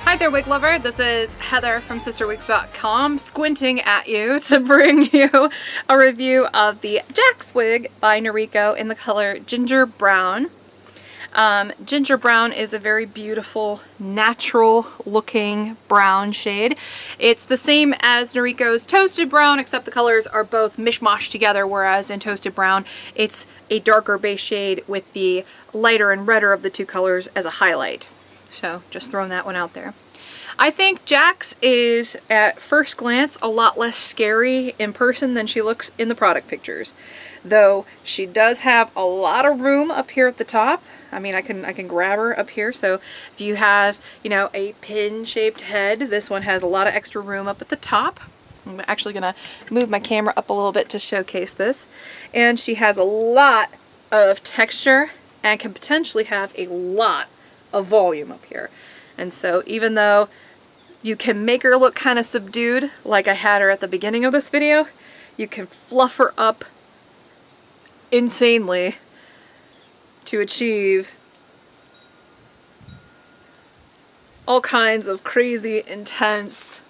Hi there, wig lover. This is Heather from CysterWigs.com squinting at you to bring you a review of the Jax wig by Noriko in the color Ginger Brown. Ginger Brown is a very beautiful, natural looking brown shade. It's the same as Noriko's Toasted Brown, except the colors are both mishmashed together, whereas in Toasted Brown it's a darker base shade with the lighter and redder of the two colors as a highlight. So just throwing that one out there. I think Jax is, at first glance, a lot less scary in person than she looks in the product pictures. Though she does have a lot of room up here at the top. I mean, I can grab her up here. So if you have, you know, a pin-shaped head, this one has a lot of extra room up at the top. I'm actually gonna move my camera up a little bit to showcase this. And she has a lot of texture and can potentially have a lot of volume up here. And so even though you can make her look kind of subdued like I had her at the beginning of this video, you can fluff her up insanely to achieve all kinds of crazy, intense,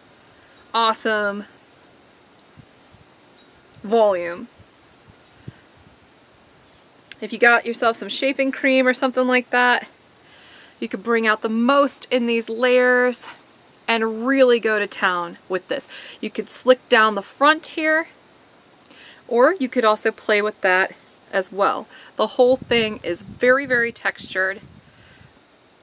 awesome volume. If you got yourself some shaping cream or something like that, you could bring out the most in these layers and really go to town with this. You could slick down the front here, or you could also play with that as well. The whole thing is very, very textured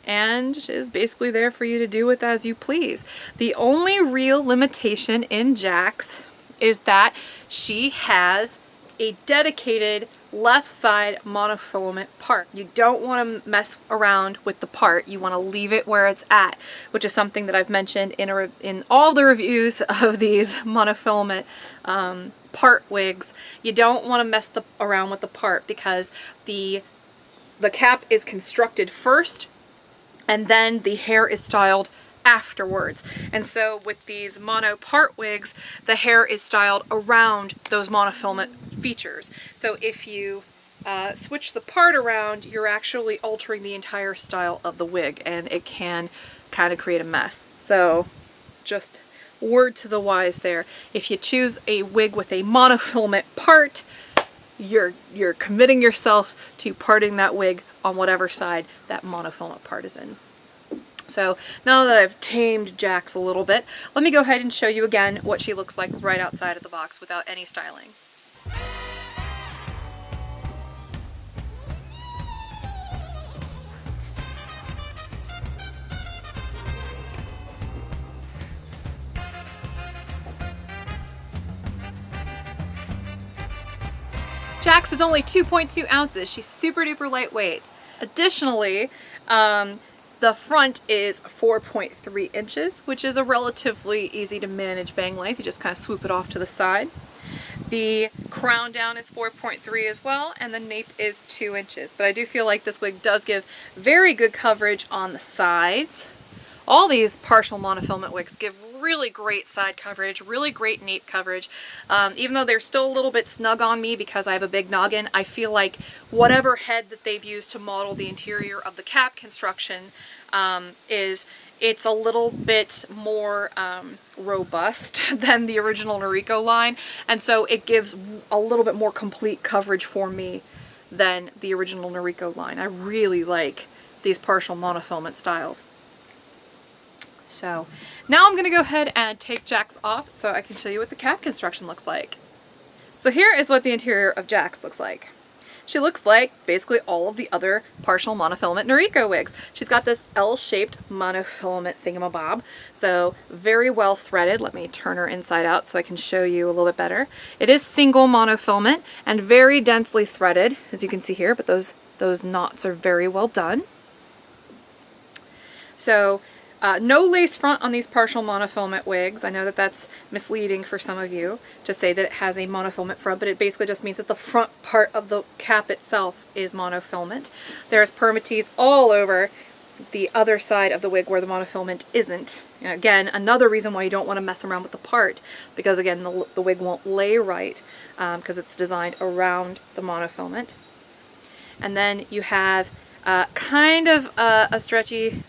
and is basically there for you to do with as you please. The only real limitation in Jax is that she has a dedicated left side monofilament part. You don't want to mess around with the part. You want to leave it where it's at, which is something that I've mentioned in all the reviews of these monofilament part wigs. You don't want to mess around with the part because the cap is constructed first and then the hair is styled afterwards. And so with these mono part wigs, the hair is styled around those monofilament features. So if you switch the part around, you're actually altering the entire style of the wig, and it can kind of create a mess. So just word to the wise there. If you choose a wig with a monofilament part, you're committing yourself to parting that wig on whatever side that monofilament part is in. So now that I've tamed Jax a little bit, let me go ahead and show you again what she looks like right outside of the box without any styling. Jax is only 2.2 ounces. She's super duper lightweight. Additionally, the front is 4.3 inches, which is a relatively easy to manage bang length. You just kind of swoop it off to the side. The crown down is 4.3 as well, and the nape is 2 inches. But I do feel like this wig does give very good coverage on the sides. All these partial monofilament wigs give really great side coverage, really great nape coverage. Even though they're still a little bit snug on me because I have a big noggin, I feel like whatever head that they've used to model the interior of the cap construction it's a little bit more robust than the original Noriko line, and so it gives a little bit more complete coverage for me than the original Noriko line. I really like these partial monofilament styles. So now I'm going to go ahead and take Jax off so I can show you what the cap construction looks like. So here is what the interior of Jax looks like. She looks like basically all of the other partial monofilament Noriko wigs. She's got this L-shaped monofilament thingamabob, so very well threaded. Let me turn her inside out so I can show you a little bit better. It is single monofilament and very densely threaded, as you can see here, but those knots are very well done. So no lace front on these partial monofilament wigs. I know that that's misleading for some of you to say that it has a monofilament front, but it basically just means that the front part of the cap itself is monofilament. There's permatease all over the other side of the wig where the monofilament isn't. Again, another reason why you don't want to mess around with the part, because again, the wig won't lay right because it's designed around the monofilament. And then you have kind of a stretchy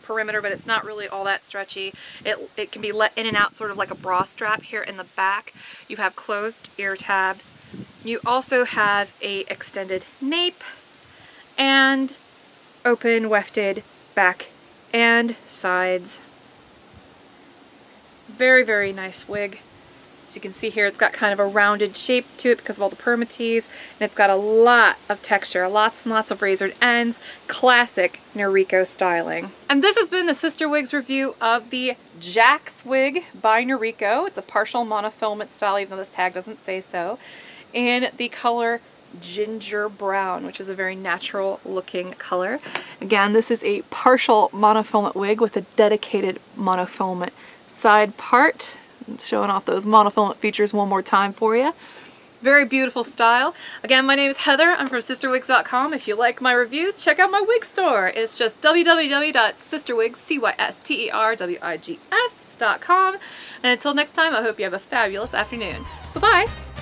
perimeter, but it's not really all that stretchy. It can be let in and out sort of like a bra strap here in the back. You have closed ear tabs. You also have a extended nape and open wefted back and sides. Very, very nice wig. As you can see here, it's got kind of a rounded shape to it because of all the permatease, and it's got a lot of texture, lots and lots of razored ends, classic Noriko styling. And this has been the CysterWigs review of the Jax wig by Noriko. It's a partial monofilament style, even though this tag doesn't say so, in the color ginger brown, which is a very natural looking color. Again, this is a partial monofilament wig with a dedicated monofilament side part. Showing off those monofilament features one more time for you. Very beautiful style. Again, my name is Heather. I'm from CysterWigs.com. If you like my reviews, check out my wig store. It's just www.CysterWigs.com. And until next time, I hope you have a fabulous afternoon. Bye-bye.